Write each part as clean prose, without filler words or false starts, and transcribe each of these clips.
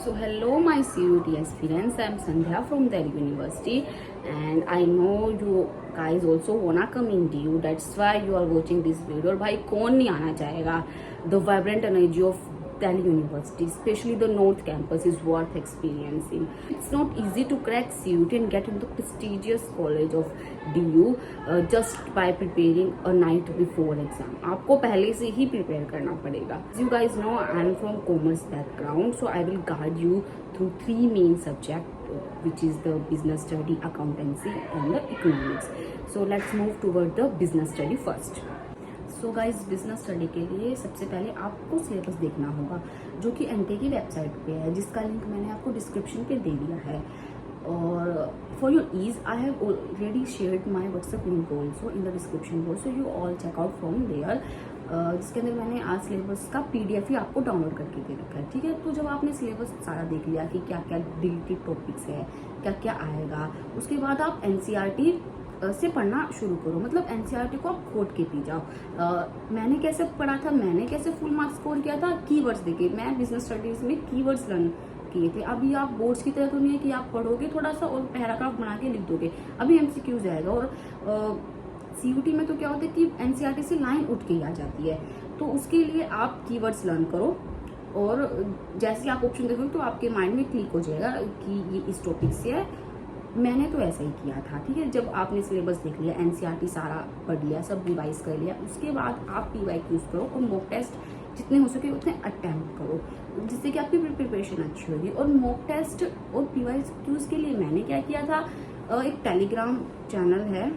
So hello my CUT aspirants, I am Sandhya from Delhi University and I know you guys also wanna come in DU, that's why you are watching this video. और भाई कौन नहीं आना चाहेगा, the vibrant energy of Delhi University, especially the North Campus, is worth experiencing. It's not easy to crack CUT and get into the prestigious college of DU just by preparing a night before exam. आपको पहले से ही prepare करना पड़ेगा. As you guys know, I am from commerce background, so I will guide you through three main subjects, which is the business study, accountancy, and the economics. So let's move toward the business study first. So guys business study के लिए सबसे पहले आपको syllabus देखना होगा जो कि NTA की वेबसाइट पे है, जिसका लिंक मैंने आपको डिस्क्रिप्शन पे दे दिया है. और for your ease I have already shared my WhatsApp link also in the description box, so you all check out from there, जिसके अंदर मैंने आज सिलेबस का पीडीएफ ही आपको डाउनलोड करके दे रखा है. ठीक है, तो जब आपने सिलेबस सारा देख लिया कि क्या क्या रिलेटेड टॉपिक्स है, क्या क्या आएगा, उसके बाद आप एनसीईआरटी से पढ़ना शुरू करो. मतलब एनसीईआरटी को आप खोद के पी जाओ. मैंने कैसे पढ़ा था, मैंने कैसे फुल मार्क्स स्कोर किया था, कीवर्ड्स देखे. मैं बिजनेस स्टडीज में कीवर्ड्स लर्न किए थे. अभी आप बोर्ड्स की तरह तो नहीं है कि आप पढ़ोगे थोड़ा सा और पैराग्राफ बना के लिख दोगे. अभी एमसीक्यूज आएगा. और सीयूटी में तो क्या होता है कि एनसीईआरटी से लाइन उठ के ही आ जाती है, तो उसके लिए आप कीवर्ड्स लर्न करो. और जैसे आप ऑप्शन देखोगे तो आपके माइंड में क्लिक हो जाएगा कि ये इस टॉपिक से है. मैंने तो ऐसा ही किया था. ठीक है, जब आपने सिलेबस देख लिया, एनसीईआरटी सारा पढ़ लिया, सब रिवाइज कर लिया, उसके बाद आप पीवाईक्यूज करो और मॉक टेस्ट जितने हो सके उतने अटेम्प्ट करो, जिससे कि आपकी प्रिपरेशन अच्छी होगी. और मॉक टेस्ट और पीवाईक्यूज के लिए मैंने क्या किया था, एक टेलीग्राम चैनल है.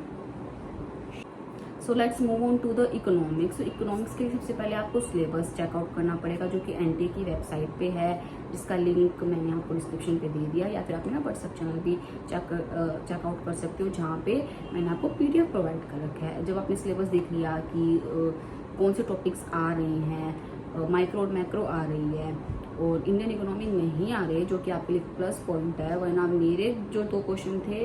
So let's move on to the economics. Economics के लिए सबसे पहले आपको सिलेबस चेकआउट करना पड़ेगा जो कि एनटीए की वेबसाइट पे है, जिसका लिंक मैंने आपको डिस्क्रिप्शन पे दे दिया, या फिर आप मेरा व्हाट्सएप चैनल भी चेकआउट कर सकते हो, जहाँ पे मैंने आपको पीडीएफ प्रोवाइड कर रखा है. जब आपने सिलेबस देख लिया कि कौन से टॉपिक्स आ रहे हैं, माइक्रो और मैक्रो आ रही है और इंडियन इकोनॉमी नहीं आ रही है, जो कि आपके लिए प्लस पॉइंट है. वरना मेरे जो 2 क्वेश्चन थे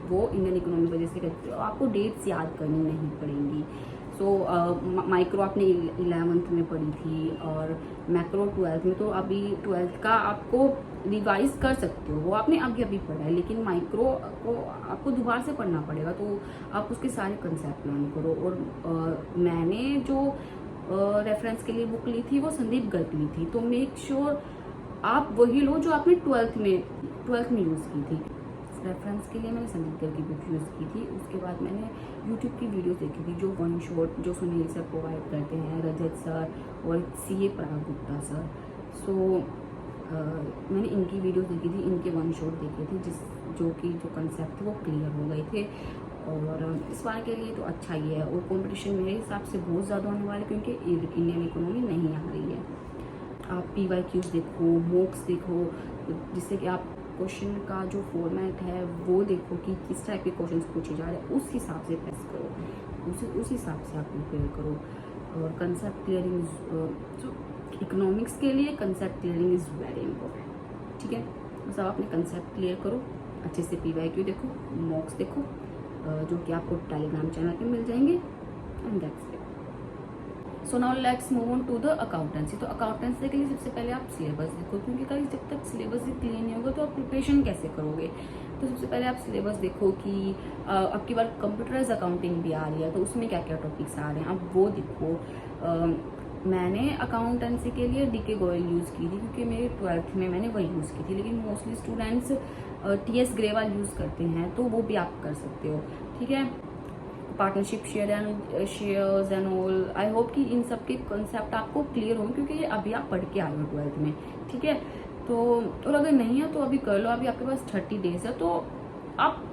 वो इंडियन इकोनॉमी वजह से करते, आपको डेट्स याद करनी नहीं पड़ेंगी. सो माइक्रो आपने 11th में पढ़ी थी और मैक्रो 12th में. तो अभी 12th का आपको रिवाइज कर सकते हो, वो आपने अभी अभी पढ़ा है, लेकिन माइक्रो को आपको दोबारा से पढ़ना पड़ेगा. तो आप उसके सारे कंसेप्ट लर्न करो. और मैंने जो रेफरेंस के लिए बुक ली थी वो संदीप गर्ग ली थी, तो मेक श्योर आप वही लो जो आपने 12th में यूज़ की थी. रेफरेंस के लिए मैंने संदीप गर्ग की बुक यूज़ की थी. उसके बाद मैंने यूट्यूब की वीडियोस देखी थी, जो वन शॉट जो सुनील सर प्रोवाइड करते हैं, रजत सर और सीए पराग गुप्ता सर. सो मैंने इनकी वीडियोस देखी थी, इनके वन शॉट देखे थे, जो कंसेप्ट थे वो क्लियर हो गए थे. और इस बार के लिए तो अच्छा ही है. और कंपटीशन मेरे हिसाब से बहुत ज़्यादा होने वाला है, क्योंकि इंडियन इकोनॉमी नहीं आ रही है. आप पीवाईक्यूज देखो, मॉक्स देखो, जिससे कि आप क्वेश्चन का जो फॉर्मेट है वो देखो कि किस टाइप के क्वेश्चंस पूछे जा रहे हैं, उस हिसाब से प्रेस करो, उस हिसाब से आप प्रिपेयर करो. और कंसेप्ट क्लियरिंग, जो इकोनॉमिक्स के लिए concept clearing is very important. ठीक है, बस आप अपने कंसेप्ट क्लियर करो, अच्छे से पीवाईक्यू देखो, मॉक्स देखो, जो कि आपको टेलीग्राम चैनल पे मिल जाएंगे. And that's it. So now let's move on to the accountancy. तो अकाउंटेंसी के लिए सबसे पहले आप सिलेबस देखो, क्योंकि कहीं जब तक सिलेबस ही क्लियर नहीं होगा तो आप प्रिपरेशन कैसे करोगे. तो सबसे पहले आप सिलेबस देखो कि अब की बार कंप्यूटराइज अकाउंटिंग भी आ रही है, तो उसमें क्या क्या टॉपिक्स आ रहे हैं आप वो देखो. मैंने अकाउंटेंसी के लिए डीके गोयल यूज़ की थी, क्योंकि मेरे 12th में मैंने वही यूज़ की थी, लेकिन mostly students TS Grewal use करते हैं, तो वो भी आप कर सकते हो. ठीक है, partnership shares and all. I hope कि इन सब के कंसेप्ट आपको क्लियर होंगे, क्योंकि ये अभी आप पढ़ के आए हो 12th में. ठीक है, तो और अगर नहीं है तो अभी कर लो. अभी आपके पास 30 डेज है, तो आप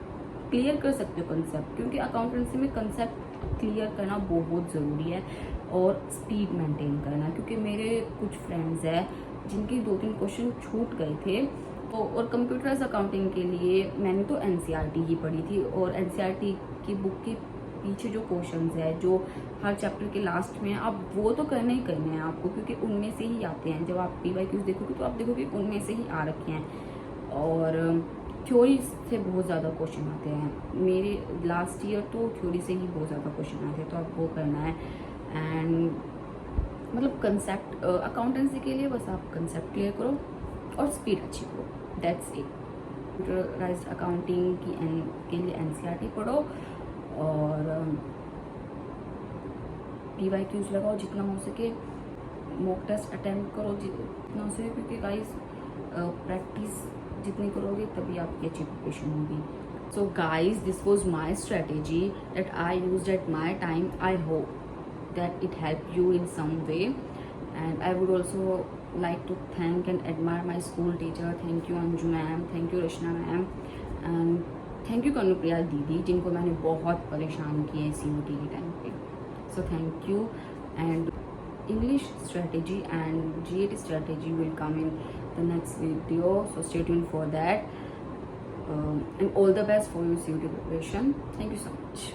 क्लियर कर सकते हो कंसेप्ट, क्योंकि अकाउंटेंसी में कंसेप्ट क्लियर करना बहुत ज़रूरी है और स्पीड मेंटेन करना. क्योंकि मेरे कुछ फ्रेंड्स हैं जिनके 2-3 क्वेश्चन छूट गए थे. तो और कंप्यूटराइज अकाउंटिंग के लिए मैंने तो एनसीईआरटी ही पढ़ी थी, और एनसीईआरटी की बुक के पीछे जो क्वेश्चंस है जो हर चैप्टर के लास्ट में, आप वो तो करने ही करने हैं आपको, क्योंकि उनमें से ही आते हैं. जब आप पीवाईक्यूज देखोगे तो आप देखोगे उनमें से ही आ रखे हैं. और थ्योरी से बहुत ज़्यादा क्वेश्चन आते हैं. मेरे लास्ट ईयर तो थ्योरी से ही बहुत ज़्यादा क्वेश्चन आते हैं, तो आप वो करना है. एंड मतलब कंसेप्ट अकाउंटेंसी के लिए बस आप कंसेप्ट क्लियर करो और स्पीड अच्छी करो, दैट्स इट। कंप्यूटराइज्ड अकाउंटिंग के लिए एनसीईआरटी पढ़ो और PYQs लगाओ जितना हो सके, मॉक टेस्ट अटेम्प्ट करो जितना हो सके, क्योंकि गाइस प्रैक्टिस जितनी करोगे तभी आपकी अच्छी प्रिपरेशन होगी। So guys, this was my strategy that I used at my time. I hope that it helped you in some way, and I would also like to thank and admire my school teacher. Thank you Anju ma'am, thank you Rashna ma'am, and thank you Kanupriya दीदी, जिनको मैंने बहुत परेशान किया है CUT के time पे। So thank you, and English strategy and GAT strategy will come in the next video, so stay tuned for that, and all the best for your CUT preparation. Thank you so much.